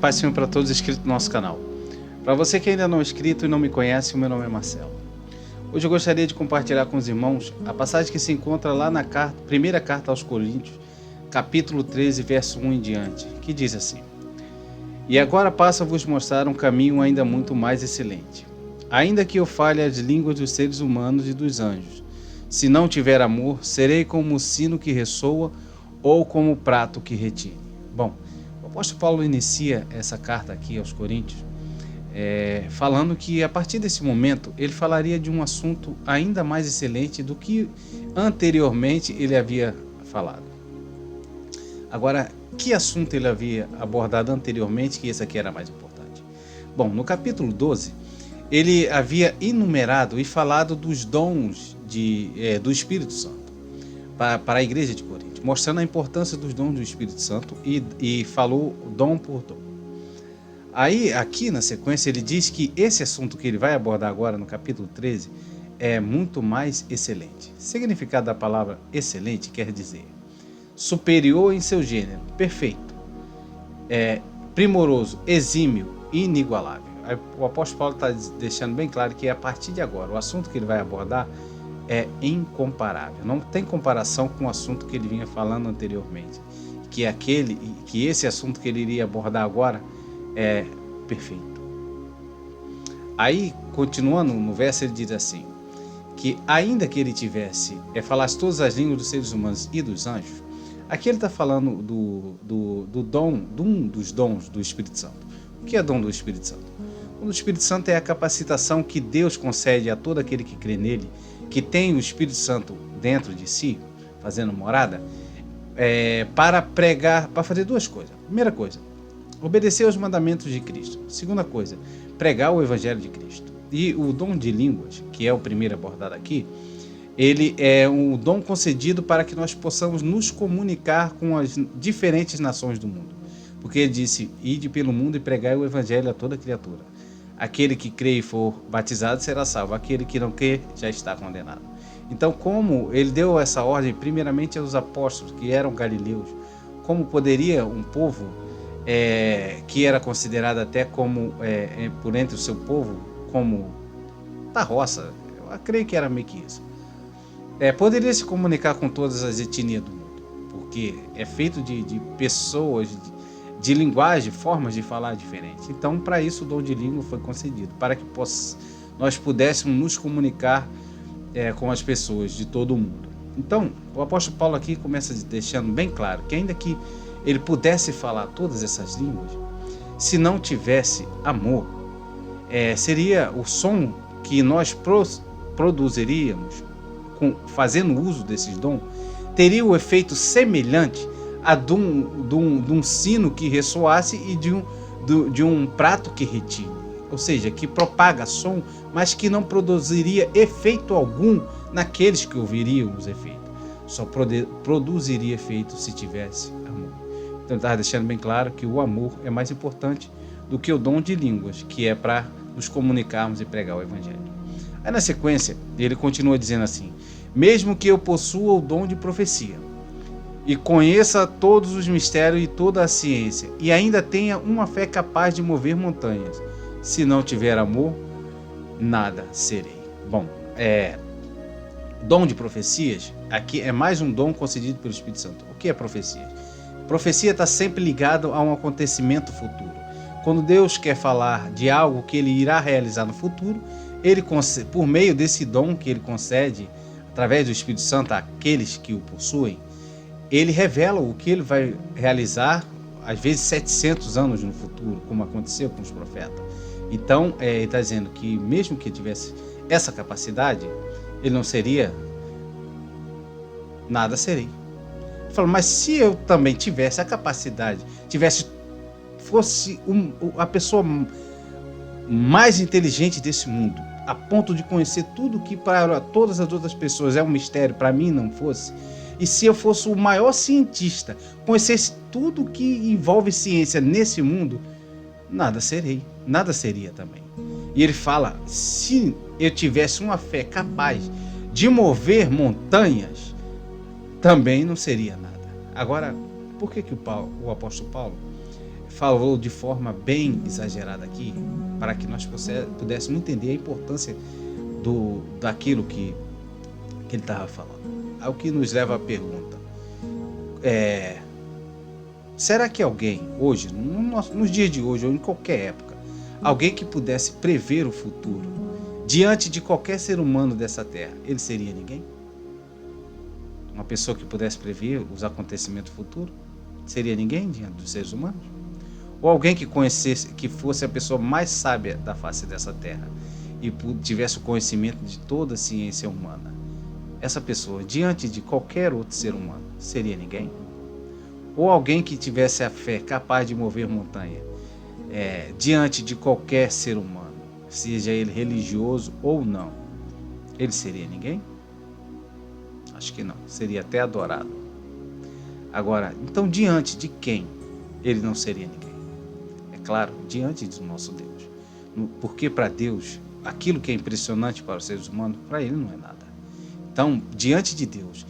paz Senhor para todos inscritos no nosso canal. Para você que ainda não é inscrito e não me conhece, o meu nome é Marcelo. Hoje eu gostaria de compartilhar com os irmãos a passagem que se encontra lá na primeira carta aos Coríntios, capítulo 13, verso 1 em diante, que diz assim: E agora passo a vos mostrar um caminho ainda muito mais excelente. Ainda que eu fale as línguas dos seres humanos e dos anjos, se não tiver amor, serei como o sino que ressoa ou como o prato que retine. Bom, o apóstolo Paulo inicia essa carta aqui aos Coríntios falando que a partir desse momento ele falaria de um assunto ainda mais excelente do que anteriormente ele havia falado. Agora, que assunto ele havia abordado anteriormente que esse aqui era mais importante? Bom, no capítulo 12, ele havia enumerado e falado dos dons do Espírito Santo para a igreja de Corinto, mostrando a importância dos dons do Espírito Santo e falou dom por dom. Aí, aqui na sequência, ele diz que esse assunto que ele vai abordar agora no capítulo 13 é muito mais excelente. O significado da palavra excelente quer dizer superior em seu gênero, perfeito, primoroso, exímio, inigualável. Aí, o apóstolo Paulo está deixando bem claro que a partir de agora o assunto que ele vai abordar é incomparável, não tem comparação com o assunto que ele vinha falando anteriormente, que esse assunto que ele iria abordar agora é perfeito. Aí, continuando no verso, ele diz assim, que ainda que ele falasse todas as línguas dos seres humanos e dos anjos, aqui ele está falando de um dos dons do Espírito Santo. O que é dom do Espírito Santo? O dom do Espírito Santo é a capacitação que Deus concede a todo aquele que crê nele, que tem o Espírito Santo dentro de si, fazendo morada, para pregar, para fazer duas coisas. Primeira coisa, obedecer aos mandamentos de Cristo. Segunda coisa, pregar o Evangelho de Cristo. E o dom de línguas, que é o primeiro abordado aqui, ele é um dom concedido para que nós possamos nos comunicar com as diferentes nações do mundo. Porque ele disse, ide pelo mundo e pregai o Evangelho a toda criatura. Aquele que crê e for batizado será salvo, aquele que não crê já está condenado. Então, como ele deu essa ordem primeiramente aos apóstolos, que eram galileus, como poderia um povo que era considerado até como, por entre o seu povo, como da roça, eu creio que era meio que isso, poderia se comunicar com todas as etnias do mundo, porque é feito de pessoas, de linguagem, formas de falar diferentes. Então, para isso, o dom de língua foi concedido, para que nós pudéssemos nos comunicar com as pessoas de todo o mundo. Então, o apóstolo Paulo aqui começa deixando bem claro que ainda que ele pudesse falar todas essas línguas, se não tivesse amor, seria o som que nós produziríamos fazendo uso desses dons, teria o efeito semelhante a de um sino que ressoasse e de um prato que retine, ou seja, que propaga som, mas que não produziria efeito algum naqueles que ouviriam os efeitos. Só produziria efeito se tivesse amor. Então ele estava deixando bem claro que o amor é mais importante do que o dom de línguas, que é para nos comunicarmos e pregar o Evangelho. Aí na sequência, ele continua dizendo assim, mesmo que eu possua o dom de profecia, e conheça todos os mistérios e toda a ciência, e ainda tenha uma fé capaz de mover montanhas, se não tiver amor, nada serei. Bom, dom de profecias, aqui é mais um dom concedido pelo Espírito Santo. O que é profecia? Profecia está sempre ligado a um acontecimento futuro. Quando Deus quer falar de algo que ele irá realizar no futuro, ele por meio desse dom que ele concede, através do Espírito Santo, àqueles que o possuem, ele revela o que ele vai realizar, às vezes 700 anos no futuro, como aconteceu com os profetas. Então, ele está dizendo que mesmo que tivesse essa capacidade, ele não seria, nada serei. Ele falou, mas se eu também tivesse a capacidade, fosse a pessoa mais inteligente desse mundo, a ponto de conhecer tudo que para todas as outras pessoas é um mistério, para mim não fosse, e se eu fosse o maior cientista, conhecesse tudo que envolve ciência nesse mundo, nada serei, nada seria também. E ele fala, se eu tivesse uma fé capaz de mover montanhas, também não seria nada. Agora, por que o apóstolo Paulo falou de forma bem exagerada aqui, para que nós pudéssemos entender a importância daquilo que ele estava falando. É o que nos leva à pergunta: será que alguém hoje, nos dias de hoje ou em qualquer época, alguém que pudesse prever o futuro diante de qualquer ser humano dessa terra, ele seria ninguém? Uma pessoa que pudesse prever os acontecimentos futuros seria ninguém diante dos seres humanos? Ou alguém que conhecesse, que fosse a pessoa mais sábia da face dessa terra e tivesse o conhecimento de toda a ciência humana, essa pessoa diante de qualquer outro ser humano seria ninguém? Ou alguém que tivesse a fé capaz de mover montanha diante de qualquer ser humano, seja ele religioso ou não, ele seria ninguém? Acho que não, seria até adorado. Agora, então diante de quem ele não seria ninguém? É claro, diante do nosso Deus. Porque para Deus, aquilo que é impressionante para os seres humanos, para ele não é nada. Então, diante de Deus,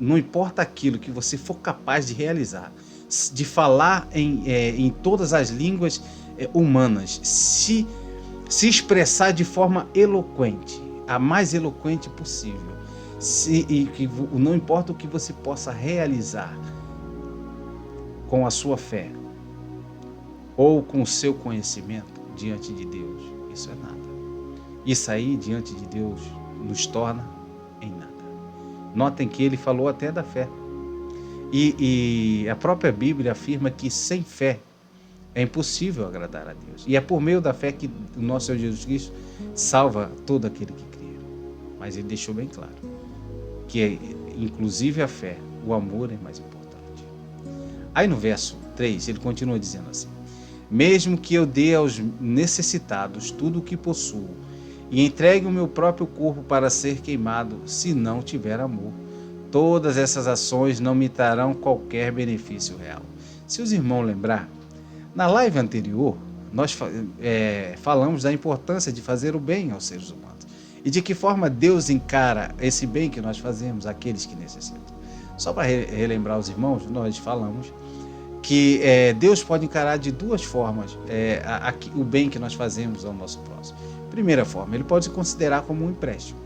não importa aquilo que você for capaz de realizar, de falar em todas as línguas humanas, se expressar de forma eloquente, a mais eloquente possível, não importa o que você possa realizar com a sua fé ou com o seu conhecimento diante de Deus, isso é nada. Isso aí diante de Deus nos torna em nada. Notem que ele falou até da fé. E a própria Bíblia afirma que sem fé é impossível agradar a Deus. E é por meio da fé que o nosso Senhor Jesus Cristo salva todo aquele que crê. Mas ele deixou bem claro que, inclusive a fé, o amor é mais importante. Aí no verso 3, ele continua dizendo assim: mesmo que eu dê aos necessitados tudo o que possuo e entregue o meu próprio corpo para ser queimado, se não tiver amor, todas essas ações não me trarão qualquer benefício real. Se os irmãos lembrar, na live anterior, nós falamos da importância de fazer o bem aos seres humanos e de que forma Deus encara esse bem que nós fazemos àqueles que necessitam. Só para relembrar os irmãos, nós falamos que Deus pode encarar de duas formas o bem que nós fazemos ao nosso próximo. Primeira forma, ele pode se considerar como um empréstimo,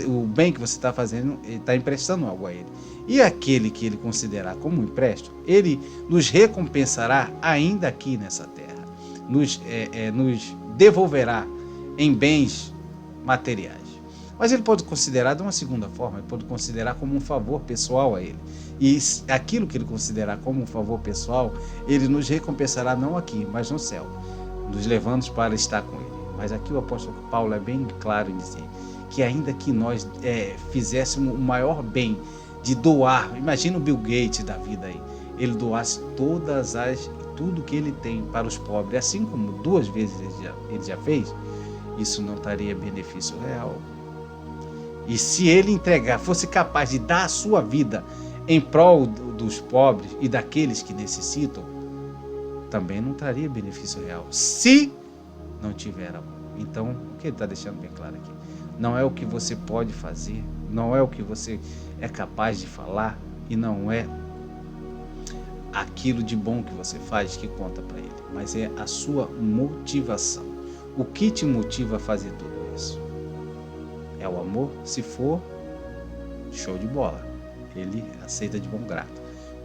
o bem que você está fazendo, ele está emprestando algo a ele. E aquele que ele considerar como um empréstimo, ele nos recompensará ainda aqui nessa terra, nos devolverá em bens materiais. Mas ele pode considerar de uma segunda forma, ele pode considerar como um favor pessoal a ele. E aquilo que ele considerar como um favor pessoal, ele nos recompensará não aqui, mas no céu, nos levando para estar com ele. Mas aqui o apóstolo Paulo é bem claro em dizer que ainda que nós fizéssemos o maior bem de doar, imagina o Bill Gates da vida aí, ele doasse tudo que ele tem para os pobres, assim como 2 vezes ele já fez, isso não traria benefício real. E se ele fosse capaz de dar a sua vida em prol dos pobres e daqueles que necessitam, também não traria benefício real, se não tiver amor. Então, o que ele está deixando bem claro aqui? Não é o que você pode fazer, não é o que você é capaz de falar e não é aquilo de bom que você faz que conta para ele, mas é a sua motivação. O que te motiva a fazer tudo isso? É o amor? Se for, show de bola. Ele aceita de bom grado.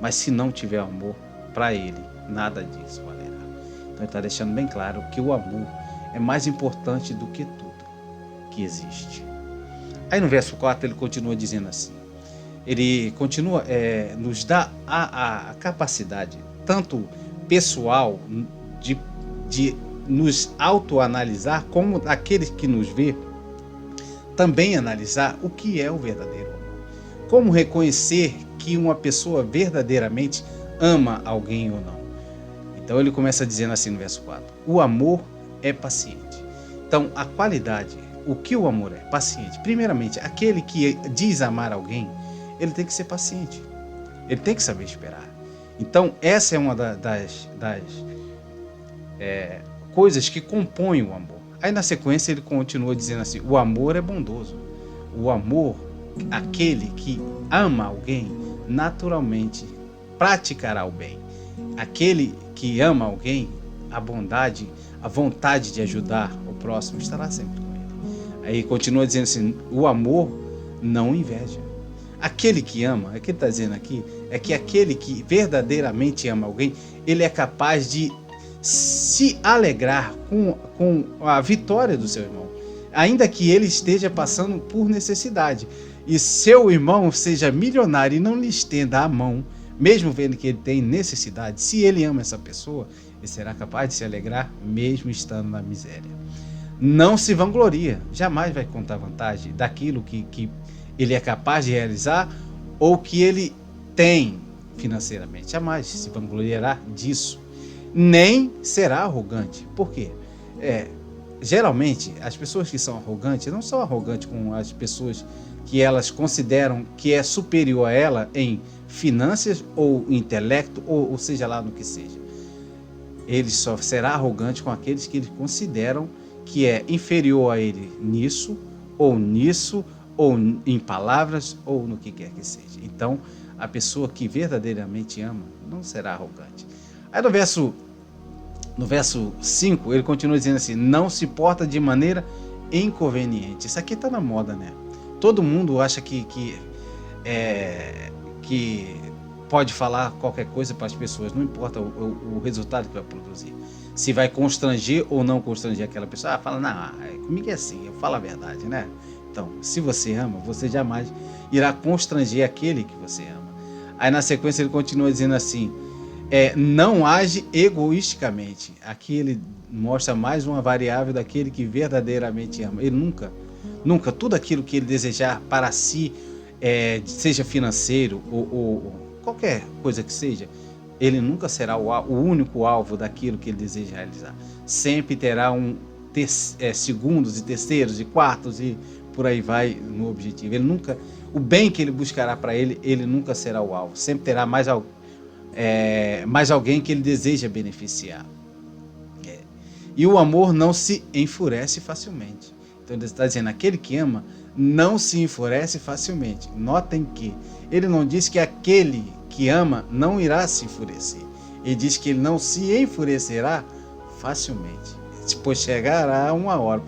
Mas se não tiver amor, para ele, nada disso valerá. Então ele está deixando bem claro que o amor é mais importante do que tudo que existe. Aí no verso 4 ele continua dizendo assim, ele continua, nos dá a capacidade, tanto pessoal, de nos autoanalisar, como aqueles que nos vê, também analisar o que é o verdadeiro amor. Como reconhecer que uma pessoa verdadeiramente ama alguém ou não. Então ele começa dizendo assim no verso 4, o amor é paciente. Então a qualidade, o que o amor é? Paciente. Primeiramente, aquele que diz amar alguém, ele tem que ser paciente. Ele tem que saber esperar. Então essa é uma das coisas que compõem o amor. Aí na sequência ele continua dizendo assim, o amor é bondoso. O amor, aquele que ama alguém, naturalmente praticará o bem. Aquele que ama alguém, a bondade, a vontade de ajudar o próximo estará sempre com ele. Aí continua dizendo assim, o amor não inveja. Aquele que ama, o que ele está dizendo aqui, é que aquele que verdadeiramente ama alguém, ele é capaz de se alegrar com a vitória do seu irmão, ainda que ele esteja passando por necessidade. E seu irmão seja milionário e não lhe estenda a mão, mesmo vendo que ele tem necessidade, se ele ama essa pessoa, ele será capaz de se alegrar mesmo estando na miséria. Não se vangloria, jamais vai contar vantagem daquilo que ele é capaz de realizar ou que ele tem financeiramente. Jamais se vangloriará disso. Nem será arrogante. Por quê? Geralmente, as pessoas que são arrogantes não são arrogantes com as pessoas que elas consideram que é superior a ela em finanças ou intelecto, ou seja lá no que seja. Ele só será arrogante com aqueles que eles consideram que é inferior a ele nisso, ou em palavras, ou no que quer que seja. Então, a pessoa que verdadeiramente ama não será arrogante. Aí no verso 5, ele continua dizendo assim, não se porta de maneira inconveniente. Isso aqui está na moda, né? Todo mundo acha que pode falar qualquer coisa para as pessoas, não importa o resultado que vai produzir. Se vai constranger ou não constranger aquela pessoa. Fala, não, comigo é assim, eu falo a verdade, né? Então, se você ama, você jamais irá constranger aquele que você ama. Aí na sequência ele continua dizendo assim, não age egoisticamente. Aqui ele mostra mais uma variável daquele que verdadeiramente ama. Ele nunca, tudo aquilo que ele desejar para si, seja financeiro ou qualquer coisa que seja, ele nunca será o único alvo daquilo que ele deseja realizar. Sempre terá segundos e terceiros e quartos e por aí vai no objetivo. Ele nunca, o bem que ele buscará para ele nunca será o alvo. Sempre terá mais alguém que ele deseja beneficiar. E o amor não se enfurece facilmente. Então ele está dizendo, aquele que ama não se enfurece facilmente. Notem que ele não diz que aquele que ama não irá se enfurecer. Ele diz que ele não se enfurecerá facilmente. Pois chegará uma hora,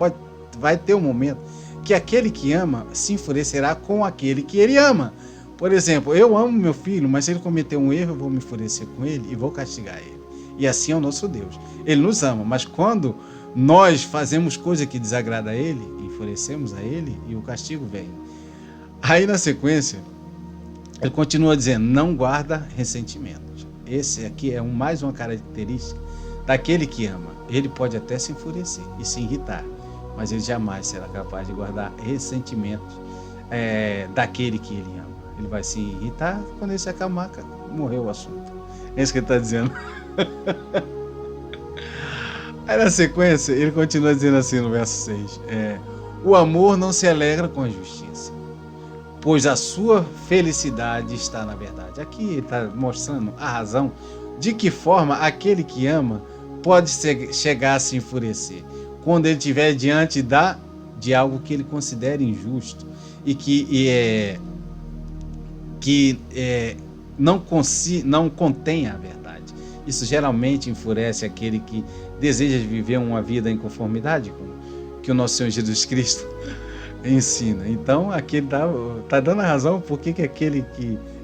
vai ter um momento que aquele que ama se enfurecerá com aquele que ele ama. Por exemplo, eu amo meu filho, mas se ele cometer um erro, eu vou me enfurecer com ele e vou castigar ele. E assim é o nosso Deus. Ele nos ama, mas quando nós fazemos coisa que desagrada a ele, enfurecemos a ele e o castigo vem. Aí na sequência, ele continua dizendo, não guarda ressentimentos. Esse aqui é mais uma característica daquele que ama. Ele pode até se enfurecer e se irritar, mas ele jamais será capaz de guardar ressentimentos daquele que ele ama. Ele vai se irritar quando ele se acalmar, morreu o assunto. É isso que ele está dizendo. Aí na sequência, ele continua dizendo assim no verso 6, o amor não se alegra com a justiça, pois a sua felicidade está na verdade. Aqui ele está mostrando a razão de que forma aquele que ama pode chegar a se enfurecer quando ele estiver diante de algo que ele considera injusto e que não contém a verdade. Isso geralmente enfurece aquele que deseja viver uma vida em conformidade com o que o nosso Senhor Jesus Cristo ensina. Então, aqui ele está dando a razão por que aquele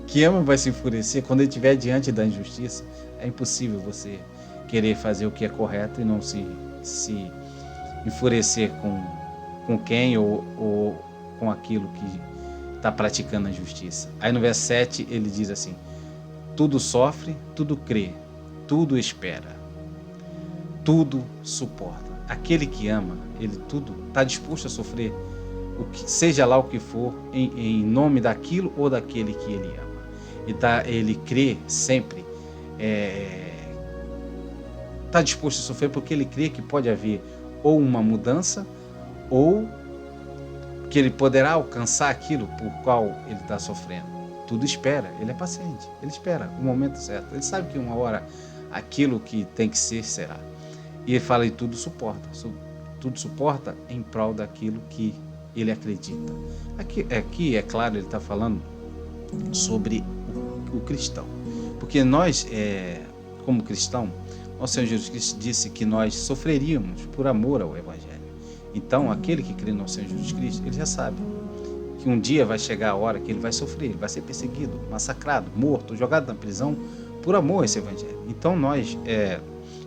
que ama vai se enfurecer quando ele estiver diante da injustiça. É impossível você querer fazer o que é correto e não se enfurecer com quem ou com aquilo que está praticando a justiça. Aí no verso 7 ele diz assim, tudo sofre, tudo crê, tudo espera, tudo suporta. Aquele que ama, ele tudo está disposto a sofrer, seja lá o que for, em nome daquilo ou daquele que ele ama. Ele crê sempre, está disposto a sofrer porque ele crê que pode haver ou uma mudança ou que ele poderá alcançar aquilo por qual ele está sofrendo. Tudo espera, ele é paciente, ele espera o momento certo, ele sabe que uma hora aquilo que tem que ser será. E ele fala, e tudo suporta em prol daquilo que ele acredita. Aqui é claro, ele está falando sobre o cristão, porque nós, como cristão, Nosso Senhor Jesus Cristo disse que nós sofreríamos por amor ao Evangelho. Então, aquele que crê no Senhor Jesus Cristo, ele já sabe que um dia vai chegar a hora que ele vai sofrer, ele vai ser perseguido, massacrado, morto, jogado na prisão por amor a esse Evangelho. Então, nós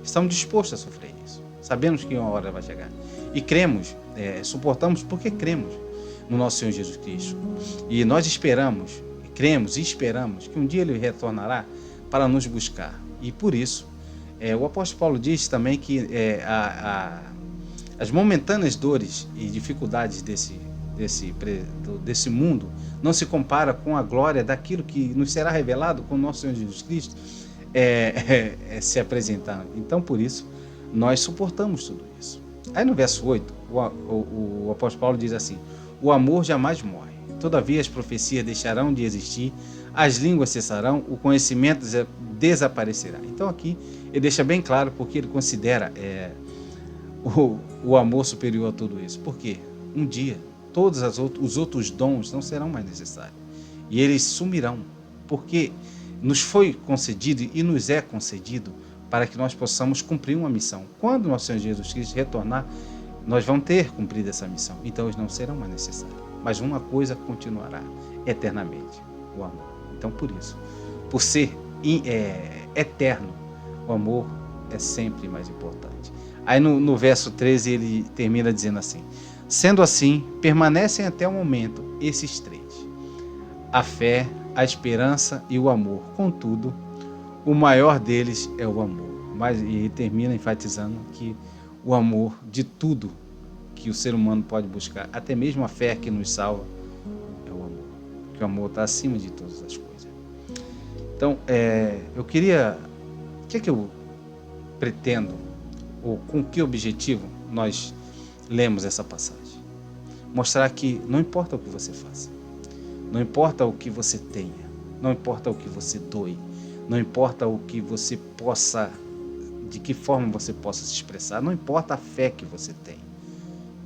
estamos dispostos a sofrer isso. Sabemos que uma hora vai chegar. E cremos, suportamos porque cremos no nosso Senhor Jesus Cristo. E nós esperamos, cremos e esperamos que um dia ele retornará para nos buscar. E por isso, o apóstolo Paulo diz também que as momentâneas dores e dificuldades desse mundo não se compara com a glória daquilo que nos será revelado com o nosso Senhor Jesus Cristo se apresentar. Então, por isso, nós suportamos tudo isso. Aí no verso 8, o apóstolo Paulo diz assim: o amor jamais morre, todavia as profecias deixarão de existir, as línguas cessarão, o conhecimento desaparecerá. Então aqui ele deixa bem claro porque ele considera o amor superior a tudo isso. Por quê? Um dia todos os outros dons não serão mais necessários e eles sumirão, porque nos foi concedido e nos é concedido para que nós possamos cumprir uma missão. Quando nosso Senhor Jesus Cristo retornar, nós vamos ter cumprido essa missão, então eles não serão mais necessários. Mas uma coisa continuará eternamente: o amor. Então, por isso, por ser eterno, o amor é sempre mais importante. Aí no verso 13 ele termina dizendo assim: sendo assim, permanecem até o momento esses três: a fé, a esperança e o amor. Contudo, o maior deles é o amor. E termina enfatizando que o amor de tudo que o ser humano pode buscar, até mesmo a fé que nos salva, é o amor. Porque o amor está acima de todas as coisas. Então, eu queria... O que é que eu pretendo, ou com que objetivo nós lemos essa passagem? Mostrar que não importa o que você faça, não importa o que você tenha, não importa o que você doe, não importa o que você possa, de que forma você possa se expressar, não importa a fé que você tem,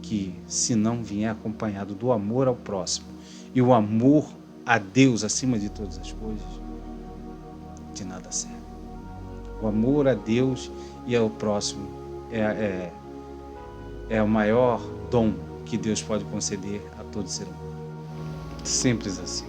que se não vier acompanhado do amor ao próximo e o amor a Deus acima de todas as coisas, de nada serve. O amor a Deus e ao próximo é o maior dom que Deus pode conceder a todo ser humano. Simples assim.